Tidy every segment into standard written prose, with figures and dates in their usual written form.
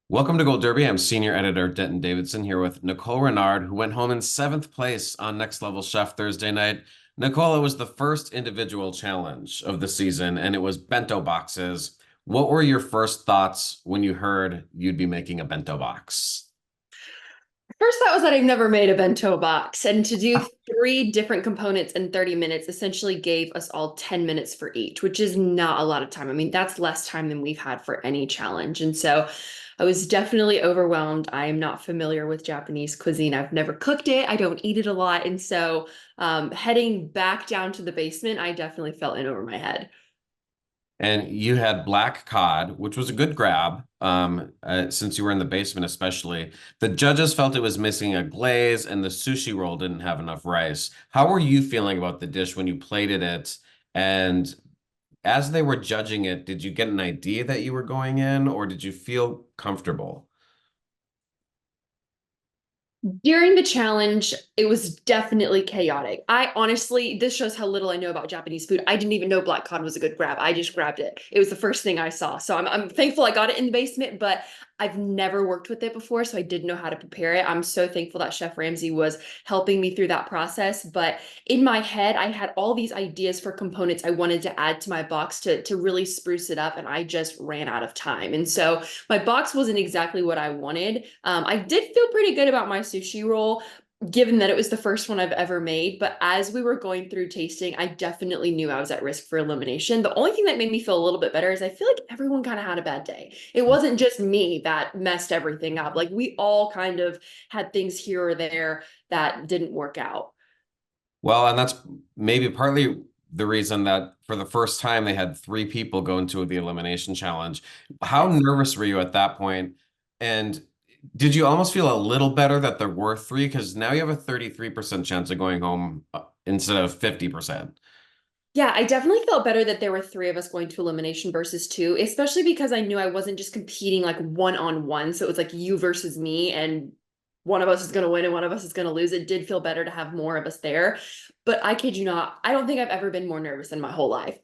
Welcome to Gold Derby. I'm senior editor Denton Davidson here with Nicole Renard, who went home in seventh place on Next Level Chef Thursday night. Nicole, it was the first individual challenge of the season, and it was bento boxes. What were your first thoughts when you heard you'd be making a bento box? First thought was that I've never made a bento box, and to do three different components in 30 minutes essentially gave us all 10 minutes for each, which is not a lot of time. I mean, that's less time than we've had for any challenge. And so I was definitely overwhelmed. I am not familiar with Japanese cuisine. I've never cooked it. I don't eat it a lot. And so heading back down to the basement, I definitely felt in over my head. And you had black cod, which was a good grab, since you were in the basement, especially. The judges felt it was missing a glaze, and the sushi roll didn't have enough rice. How were you feeling about the dish when you plated it? And as they were judging it, did you get an idea that you were going in, or did you feel comfortable? During the challenge, it was definitely chaotic. I honestly, this shows how little I know about Japanese food. I didn't even know black cod was a good grab. I just grabbed it. It was the first thing I saw. So I'm thankful I got it in the basement, but I've never worked with it before, so I didn't know how to prepare it. I'm so thankful that Chef Ramsay was helping me through that process. But in my head, I had all these ideas for components I wanted to add to my box to really spruce it up, and I just ran out of time. And so my box wasn't exactly what I wanted. I did feel pretty good about my sushi roll, given that it was the first one I've ever made. But as we were going through tasting, I definitely knew I was at risk for elimination. The only thing that made me feel a little bit better is I feel like everyone kind of had a bad day. It wasn't just me that messed everything up. Like we all kind of had things here or there that didn't work out. Well, and that's maybe partly the reason that for the first time they had three people go into the elimination challenge. How Yes. nervous were you at that point? And did you almost feel a little better that there were three? Because now you have a 33% chance of going home instead of 50%. Yeah, I definitely felt better that there were three of us going to elimination versus two, especially because I knew I wasn't just competing like one on one. So it was like you versus me, and one of us is going to win and one of us is going to lose. It did feel better to have more of us there. But I kid you not, I don't think I've ever been more nervous in my whole life.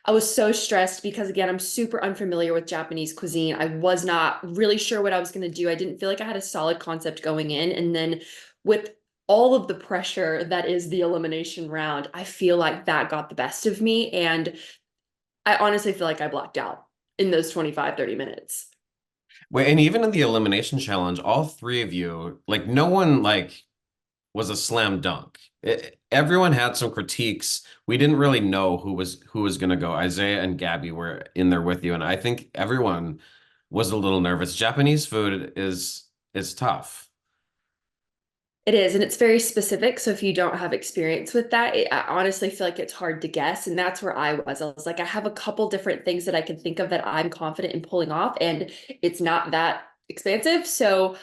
I was so stressed because, again, I'm super unfamiliar with Japanese cuisine. I was not really sure what I was going to do. I didn't feel like I had a solid concept going in. And then with all of the pressure that is the elimination round, I feel like that got the best of me. And I honestly feel like I blacked out in those 25, 30 minutes. Wait, and even in the elimination challenge, all three of you, like no one was a slam dunk. Everyone had some critiques. We didn't really know who was going to go. Isaiah and Gabby were in there with you, and I think everyone was a little nervous. Japanese food is tough. It is, and it's very specific. So if you don't have experience with that, I honestly feel like it's hard to guess. And that's where I was. I was like, I have a couple different things that I can think of that I'm confident in pulling off, and it's not that expansive. So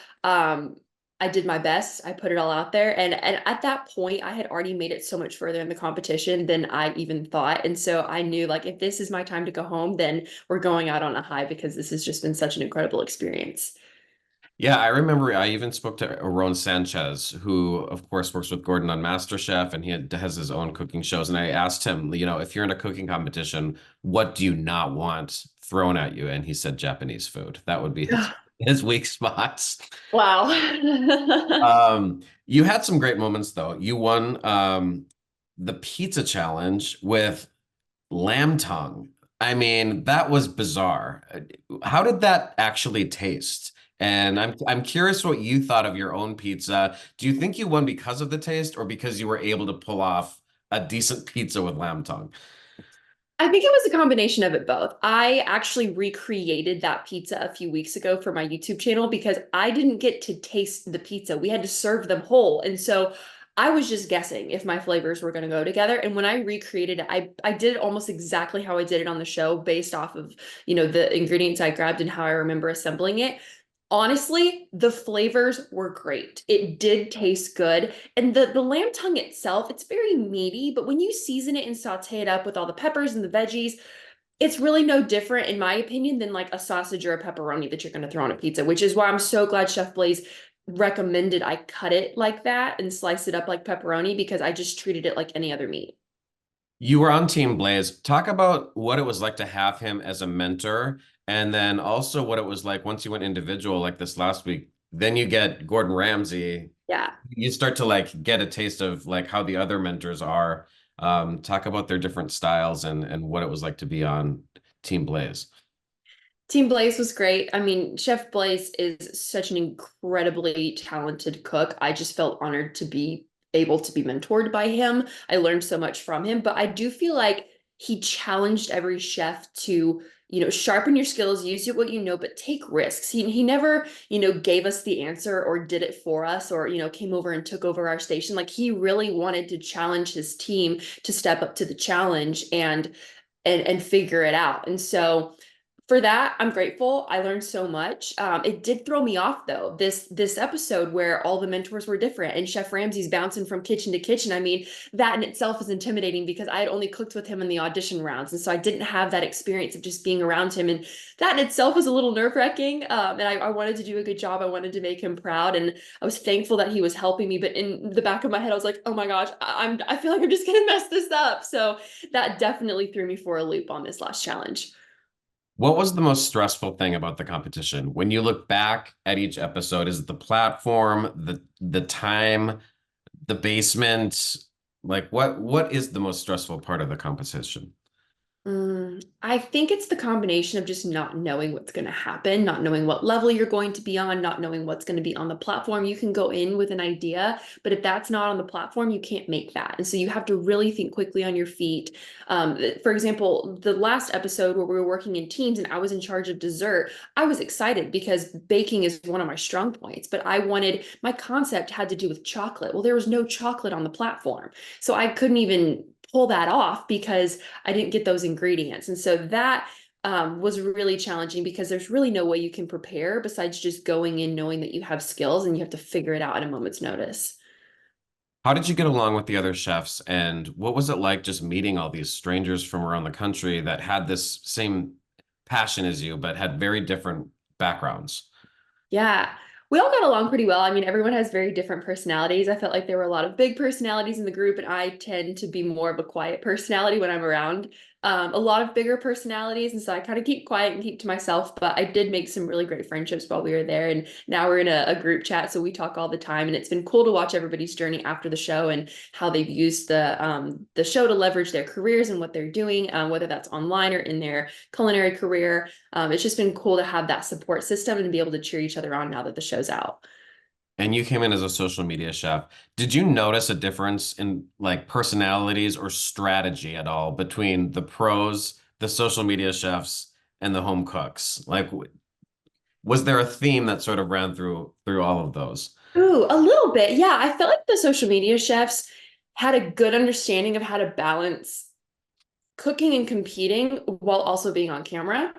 I did my best. I put it all out there. And at that point, I had already made it so much further in the competition than I even thought. And so I knew like if this is my time to go home, then we're going out on a high because this has just been such an incredible experience. Yeah, I remember I even spoke to Aaron Sanchez, who of course works with Gordon on MasterChef, and has his own cooking shows. And I asked him, if you're in a cooking competition, what do you not want thrown at you? And he said Japanese food. That would be his weak spots. Wow. You had some great moments though. You won the pizza challenge with lamb tongue. I mean, that was bizarre. How did that actually taste? And I'm curious what you thought of your own pizza. Do you think you won because of the taste or because you were able to pull off a decent pizza with lamb tongue? I think it was a combination of it both. I actually recreated that pizza a few weeks ago for my YouTube channel because I didn't get to taste the pizza. We had to serve them whole. And so I was just guessing if my flavors were going to go together. And when I recreated it, I did it almost exactly how I did it on the show based off of, the ingredients I grabbed and how I remember assembling it. Honestly, the flavors were great. It did taste good. And the lamb tongue itself, it's very meaty, but when you season it and saute it up with all the peppers and the veggies, it's really no different, in my opinion, than like a sausage or a pepperoni that you're going to throw on a pizza, which is why I'm so glad Chef Blaze recommended I cut it like that and slice it up like pepperoni because I just treated it like any other meat. You were on Team Blaze. Talk about what it was like to have him as a mentor, and then also what it was like once you went individual, like this last week. Then you get Gordon Ramsay. Yeah. You start to like get a taste of like how the other mentors are. Talk about their different styles and what it was like to be on Team Blaze. Team Blaze was great. I mean, Chef Blaze is such an incredibly talented cook. I just felt honored to be able to be mentored by him. I learned so much from him, but I do feel like he challenged every chef to, sharpen your skills, use what you know, but take risks. He never, gave us the answer or did it for us or, came over and took over our station. Like he really wanted to challenge his team to step up to the challenge and figure it out. And so for that, I'm grateful. I learned so much. It did throw me off though. This episode where all the mentors were different and Chef Ramsay's bouncing from kitchen to kitchen. I mean, that in itself is intimidating because I had only cooked with him in the audition rounds, and so I didn't have that experience of just being around him. And that in itself was a little nerve-wracking. And I wanted to do a good job. I wanted to make him proud, and I was thankful that he was helping me. But in the back of my head, I was like, "Oh my gosh, I feel like I'm just gonna mess this up." So that definitely threw me for a loop on this last challenge. What was the most stressful thing about the competition? When you look back at each episode, is it the platform, the time, the basement? Like what is the most stressful part of the competition? I think it's the combination of just not knowing what's going to happen, not knowing what level you're going to be on, not knowing what's going to be on the platform. You can go in with an idea, but if that's not on the platform, you can't make that. And so you have to really think quickly on your feet. For example, the last episode where we were working in teams and I was in charge of dessert, I was excited because baking is one of my strong points, but my concept had to do with chocolate. Well, there was no chocolate on the platform. So I couldn't even pull that off because I didn't get those ingredients. And so that was really challenging because there's really no way you can prepare besides just going in knowing that you have skills and you have to figure it out at a moment's notice. How did you get along with the other chefs, and what was it like just meeting all these strangers from around the country that had this same passion as you, but had very different backgrounds? Yeah. We all got along pretty well. I mean, everyone has very different personalities. I felt like there were a lot of big personalities in the group, and I tend to be more of a quiet personality when I'm around a lot of bigger personalities. And so I kind of keep quiet and keep to myself. But I did make some really great friendships while we were there. And now we're in a group chat. So we talk all the time. And it's been cool to watch everybody's journey after the show and how they've used the show to leverage their careers and what they're doing, whether that's online or in their culinary career. It's just been cool to have that support system and be able to cheer each other on now that the show's out. And you came in as a social media chef. Did you notice a difference in like personalities or strategy at all between the pros, the social media chefs, and the home cooks? Like, was there a theme that sort of ran through all of those? Ooh, a little bit. Yeah, I felt like the social media chefs had a good understanding of how to balance cooking and competing while also being on camera.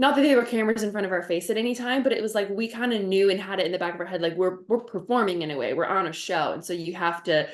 Not that they were cameras in front of our face at any time, but it was like we kind of knew and had it in the back of our head, like we're performing in a way, we're on a show, and so you have to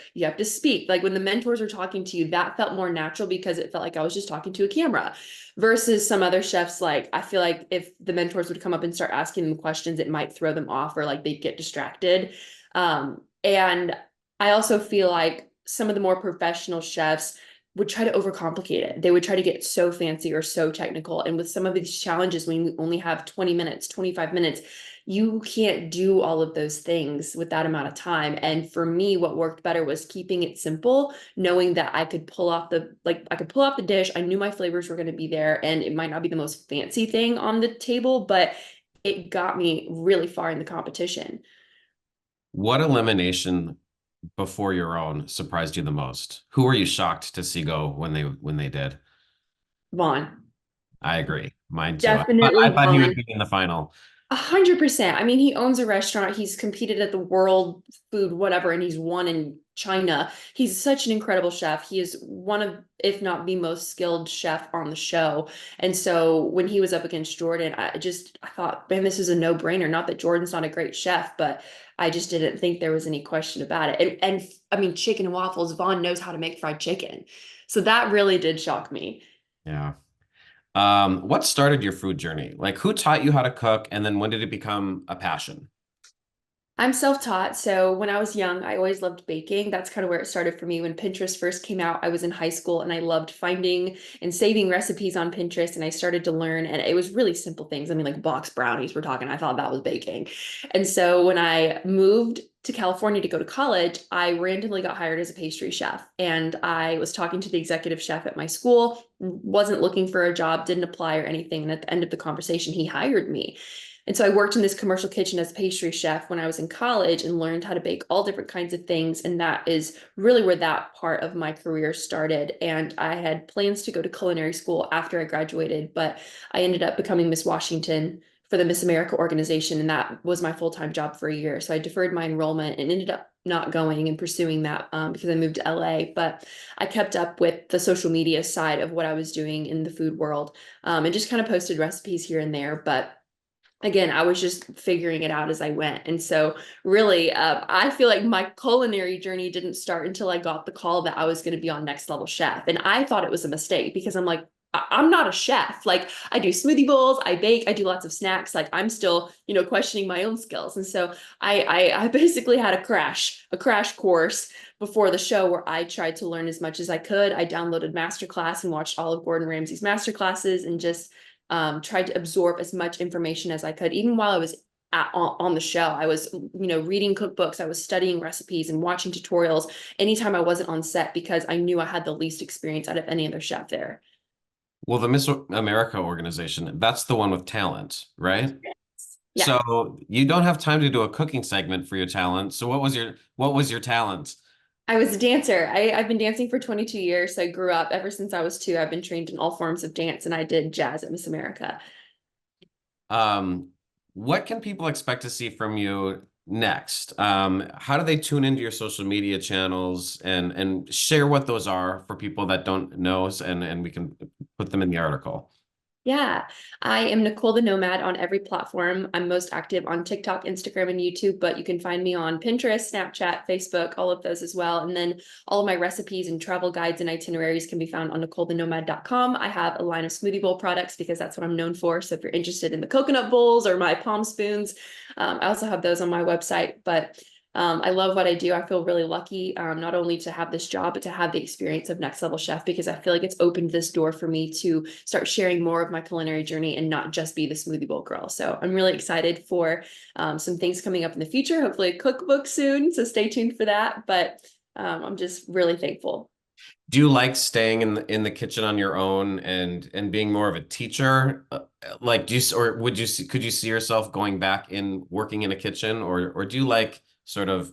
speak. Like when the mentors were talking to you, that felt more natural because it felt like I was just talking to a camera. Versus some other chefs, like I feel like if the mentors would come up and start asking them questions, it might throw them off or like they'd get distracted. And I also feel like some of the more professional chefs would try to overcomplicate it. They would try to get so fancy or so technical. And with some of these challenges, when we only have 20 minutes, 25 minutes, you can't do all of those things with that amount of time. And for me, what worked better was keeping it simple, knowing that I could pull off the dish. I knew my flavors were going to be there and it might not be the most fancy thing on the table, but it got me really far in the competition. What elimination before your own surprised you the most? Who were you shocked to see go when they did? Vaughn, I agree. Mine too. I definitely thought he would Vaughn. be in the final. 100%. I mean, he owns a restaurant. He's competed at the world food, whatever, and he's won in China. He's such an incredible chef. He is one of, if not the most skilled chef on the show. And so when he was up against Jordan, I thought, man, this is a no-brainer. Not that Jordan's not a great chef, but I just didn't think there was any question about it. And I mean, chicken and waffles, Vaughn knows how to make fried chicken. So that really did shock me. Yeah. What started your food journey? Like, who taught you how to cook, and then when did it become a passion? I'm self-taught, so when I was young, I always loved baking. That's kind of where it started for me. When Pinterest first came out, I was in high school and I loved finding and saving recipes on Pinterest, and I started to learn, and it was really simple things. I mean, like box brownies, we're talking, I thought that was baking. And so when I moved to California to go to college, I randomly got hired as a pastry chef, and I was talking to the executive chef at my school, wasn't looking for a job, didn't apply or anything, and at the end of the conversation, he hired me. And so I worked in this commercial kitchen as a pastry chef when I was in college and learned how to bake all different kinds of things. And that is really where that part of my career started. And I had plans to go to culinary school after I graduated, but I ended up becoming Miss Washington for the Miss America organization. And that was my full-time job for a year. So I deferred my enrollment and ended up not going and pursuing that because I moved to LA. But I kept up with the social media side of what I was doing in the food world, and just kind of posted recipes here and there. But again, I was just figuring it out as I went. And so really, I feel like my culinary journey didn't start until I got the call that I was going to be on Next Level Chef. And I thought it was a mistake because I'm like, I'm not a chef. Like I do smoothie bowls, I bake, I do lots of snacks. Like I'm still, questioning my own skills. And so I basically had a crash course before the show where I tried to learn as much as I could. I downloaded Masterclass and watched all of Gordon Ramsay's masterclasses and just tried to absorb as much information as I could. Even while I was on the show, I was, reading cookbooks, I was studying recipes and watching tutorials anytime I wasn't on set because I knew I had the least experience out of any other chef there. Well, the Miss America organization, that's the one with talent, right? Yeah. So you don't have time to do a cooking segment for your talent. So what was your talent? I was a dancer. I've been dancing for 22 years. So I grew up ever since I was 2. I've been trained in all forms of dance and I did jazz at Miss America. Um, what can people expect to see from you next? How do they tune into your social media channels and share what those are for people that don't know, and we can put them in the article. Yeah, I am Nicole the Nomad on every platform. I'm most active on TikTok, Instagram, and YouTube, but you can find me on Pinterest, Snapchat, Facebook, all of those as well. And then all of my recipes and travel guides and itineraries can be found on NicoleTheNomad.com. I have a line of smoothie bowl products because that's what I'm known for. So if you're interested in the coconut bowls or my palm spoons, I also have those on my website. But I love what I do. I feel really lucky, not only to have this job, but to have the experience of Next Level Chef because I feel like it's opened this door for me to start sharing more of my culinary journey and not just be the smoothie bowl girl. So I'm really excited for some things coming up in the future, hopefully a cookbook soon. So stay tuned for that. But I'm just really thankful. Do you like staying in the kitchen on your own and being more of a teacher? Like, or could you see yourself going back in working in a kitchen, or do you like sort of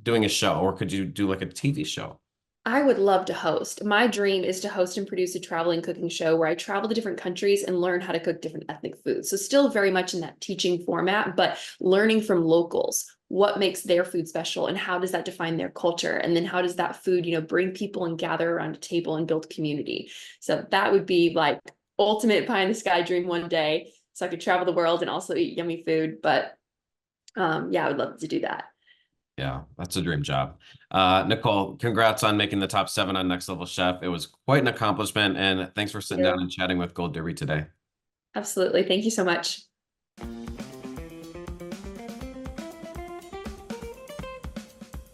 doing a show, or could you do like a TV show? I would love to host. My dream is to host and produce a traveling cooking show where I travel to different countries and learn how to cook different ethnic foods. So still very much in that teaching format, but learning from locals. What makes their food special and how does that define their culture? And then how does that food, bring people and gather around a table and build community? So that would be like ultimate pie in the sky dream one day. So I could travel the world and also eat yummy food. But yeah, I would love to do that. Yeah, that's a dream job. Nicole, congrats on making the top 7 on Next Level Chef. It was quite an accomplishment, and thanks for sitting down and chatting with Gold Derby today. Absolutely. Thank you so much.